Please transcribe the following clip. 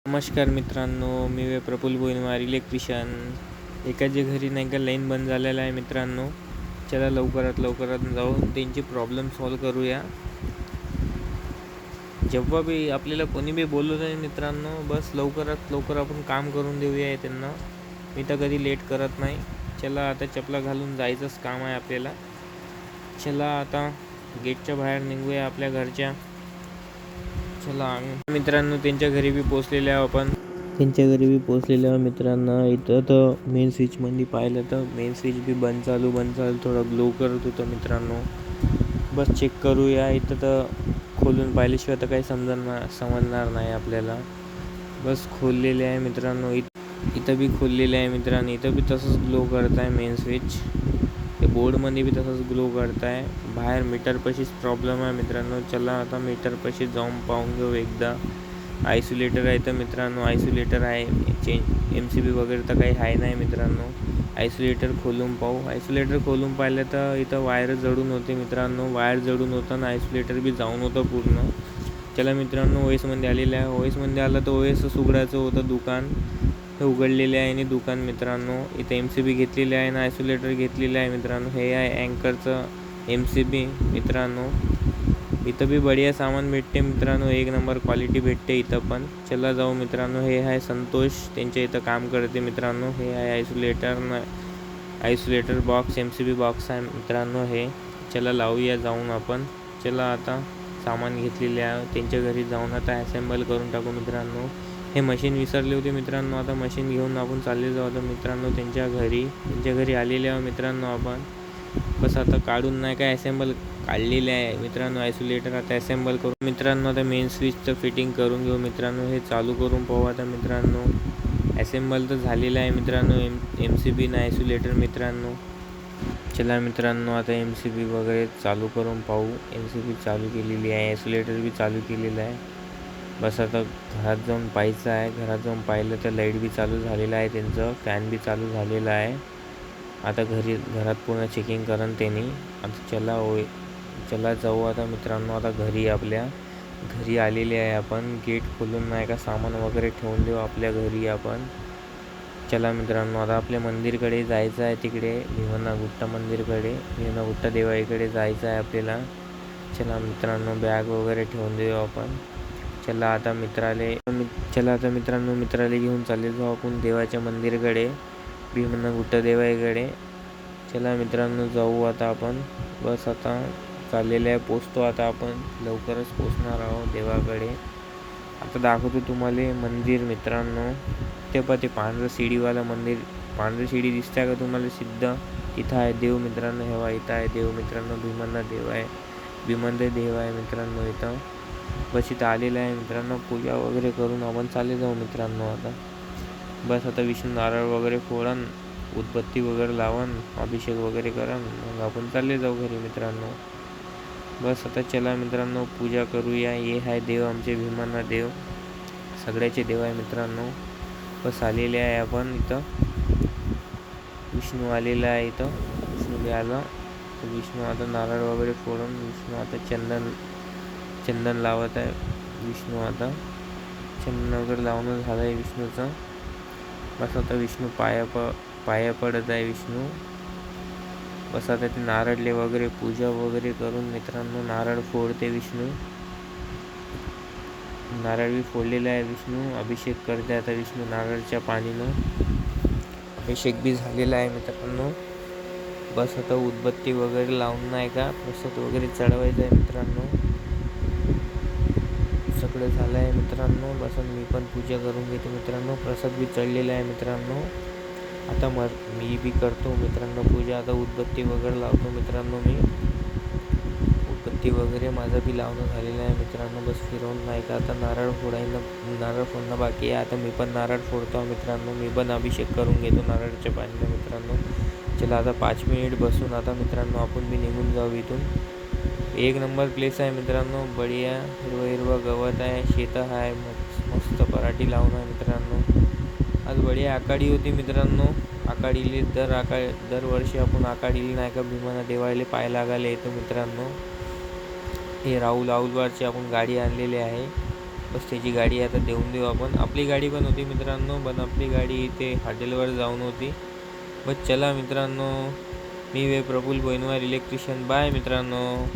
नमस्कार मित्रांनो, मी प्रफुल्ल बोईनवार इलेक्ट्रिशियन. एकाच्या घरी नाही का लाईन बंद झालेला आहे मित्रांनो. चला लवकरात जाऊन त्यांची प्रॉब्लेम सॉल्व करूया. जेव्हा बी आपल्याला कोणी बी बोलत आहे मित्रांनो, बस लवकरात लवकर आपण काम करून देऊया त्यांना. मी तर कधी लेट करत नाही. चला आता चपला घालून जायचंच काम आहे आपल्याला. चला आता गेटच्या बाहेर निघूया आपल्या घरच्या. चला मित्रांनो, त्यांच्या घरी बी पोचलेले आहो आपण. त्यांच्या घरी बी पोचलेल्या मित्रांनो. इथं तर मेन स्विचमध्ये पाहिलं तर मेन स्विच बी बंद चालू थोडं ग्लो करत होतं मित्रांनो. बस चेक करूया. इथं तर खोलून पाहिल्याशिवाय तर काही समजणार नाही आपल्याला. बस खोललेले आहे मित्रांनो. इथं बी खोललेले आहे मित्रांनो. इथं बी तसंच ग्लो करत आहे मेन स्विच. ते बोर्डमध्ये बी तसंच ग्लो करत आहे. बाहेर मीटरपाशीच प्रॉब्लेम आहे मित्रांनो. चला आता मीटरपाशी जाऊन पाहून घेऊ एकदा. आयसोलेटर आहे तर मित्रांनो, आयसोलेटर आहे. MCB वगैरे तर काही आहे नाही मित्रांनो. आयसोलेटर खोलून पाहू. आयसोलेटर खोलून पाहिलं तर इथं वायर जळून होते मित्रांनो. वायर जळून होतं ना आयसोलेटर बी जाऊन होतं पूर्ण. चला मित्रांनो, OSमध्ये आलेलं आहे. OSमध्ये आलं तर OS उघडायचं होतं दुकान. हे उघडलेले आहे आणि दुकान मित्रांनो. इथं MCB घेतलेले आहे ना आयसोलेटर घेतलेलं आहे मित्रांनो. हे आहे अँकरचं MCB मित्रांनो. इथं बी बढिया सामान भेटते मित्रांनो. एक नंबर क्वालिटी भेटते इथं पण. चला जाऊ मित्रांनो. हे आहे संतोष, त्यांच्या इथं काम करते मित्रांनो. हे आहे आयसोलेटर बॉक्स, MCB बॉक्स आहे मित्रांनो हे. चला लावूया जाऊन आपण. चला आता सामान घेतलेले आहे. त्यांच्या घरी जाऊन आता असेंबल करून टाकू मित्रांनो. हे मशीन विसरले होते मित्रांनो. आता मशीन घेऊन आपण चालले जाऊ आता मित्रांनो त्यांच्या घरी आलेले आहोत मित्रांनो आपण. बस आता काढून नाही काय असेंबल काढलेले आहे मित्रांनो आयसोलेटर. आता असेंबल करू मित्रांनो. आता मेन स्विचचं फिटिंग करून घेऊ मित्रांनो. हे चालू करून पाहू आता मित्रांनो. असेंबल तर झालेलं आहे मित्रांनो MCB ना आयसोलेटर मित्रांनो. चला मित्रांनो, आता MCB वगैरे चालू करून पाहू. MCB चालू केलेली आहे, आयसोलेटर बी चालू केलेलं आहे. बस आता घरात जाऊन पाहायचं आहे. घरात जाऊन पाहिलं तर लाईट बी चालू झालेलं आहे त्यांचं, फॅन बी चालू झालेला आहे. आता घरात पूर्ण चेकिंग करून त्यांनी. आता चला जाऊ आता मित्रांनो. आता आपल्या घरी आलेले आहे आपण. गेट खोलून नाही का सामान वगैरे ठेवून देऊ आपल्या घरी आपण. चला मित्रांनो, आता आपल्या मंदिरकडे जायचं आहे. तिकडे भीमनागुट्टा मंदिरकडे, भीमनागुट्टा देवाईकडे जायचं आहे आपल्याला. चला मित्रांनो, बॅग वगैरे ठेवून देऊ आपण. चला आता मित्रांनो मित्राला घेऊन चालले जाऊ आपण देवाच्या मंदिरकडे, भीमनागुट्टा देवाईकडे. चला मित्रांनो जाऊ आता आपण. बस आता चाललेलं आहे. पोचतो आता आपण, लवकरच पोचणार आहोत देवाकडे. आता दाखवतो तुम्हाला मंदिर मित्रांनो. ते पांढरं शिडीवालं मंदिर, पांढरी शिडी दिसते का तुम्हाला सिद्ध? इथं आहे देव मित्रांनो. हेवा इथं आहे देव मित्रांनो. भीमना देव आहे मित्रांनो इथं. बस इथं आलेलं आहे मित्रांनो. पूजा वगैरे करून आपण चालले जाऊ मित्रांनो आता. बस आता विष्णू नारळ वगैरे फोडन, उदबत्ती वगैरे लावून, अभिषेक वगैरे करून मग आपण चालले जाऊ घरी मित्रांनो. बस आता चला मित्रांनो, पूजा करूया. हे आहे देव आमचे भीमना देव, सगळ्याचे देव आहे मित्रांनो. बस आलेले आहे आपण इथं. विष्णू आलेला आहे इथं. विष्णू बी आला. विष्णू आता नारळ वगैरे फोडून विष्णू आता चंदन लावत आहे. विष्णू आता चंदन वगैरे लावून झालं आहे विष्णूचं. बस आता विष्णू पाया पडत आहे विष्णू. बस आता ते नारळले वगैरे पूजा वगैरे करून मित्रांनो नारळ फोडते विष्णू. नारळ बी फोडलेला आहे विष्णू. अभिषेक करते आता विष्णू नारळच्या पाणीनं. अभिषेक बी झालेला आहे मित्रांनो. बस आता उदबत्ती वगैरे लावून नाही का प्रसाद वगैरे चढवायचं आहे मित्रांनो. सगळं झालं आहे मित्रांनो. बस मी पण पूजा करून घेतो मित्रांनो. प्रसाद बी चढलेला आहे मित्रांनो. आता मी बी करतो मित्रांनो पूजा. आता उदबत्ती वगैरे लावतो मित्रांनो मी. उदबत्ती वगैरे माझं बी लावणं झालेलं आहे मित्रांनो. बस फिरवून नाही का आता नारळ फोडणं बाकी आहे. आता मी पण नारळ फोडतो मित्रांनो. मी पण अभिषेक करून घेतो नारळच्या पाण्यानं मित्रांनो. चला आता 5 मिनिट बसून आता मित्रांनो आपण बी निघून जाऊ इथून. एक नंबर प्लेस आहे मित्रांनो. बढिया हिरवं गवत आहे, शेतं आहे, मस्त पराठी लावून आहे मित्रांनो. आज बढिया आकाडी होती मित्रांनो. आकाडीले दरवर्षी आपण आकाडीला नाही का भीमना देवायला पाय लागायला येतो मित्रांनो. हे राहुल आपण गाडी आणलेली आहे. बस त्याची गाडी आता देऊन देऊ आपण. आपली गाडी पण होती मित्रांनो, पण आपली गाडी इथे हॉटेलवर जाऊन होती. बस चला मित्रांनो, मी वे प्रफुल बोईनवार इलेक्ट्रिशियन. बाय मित्रांनो.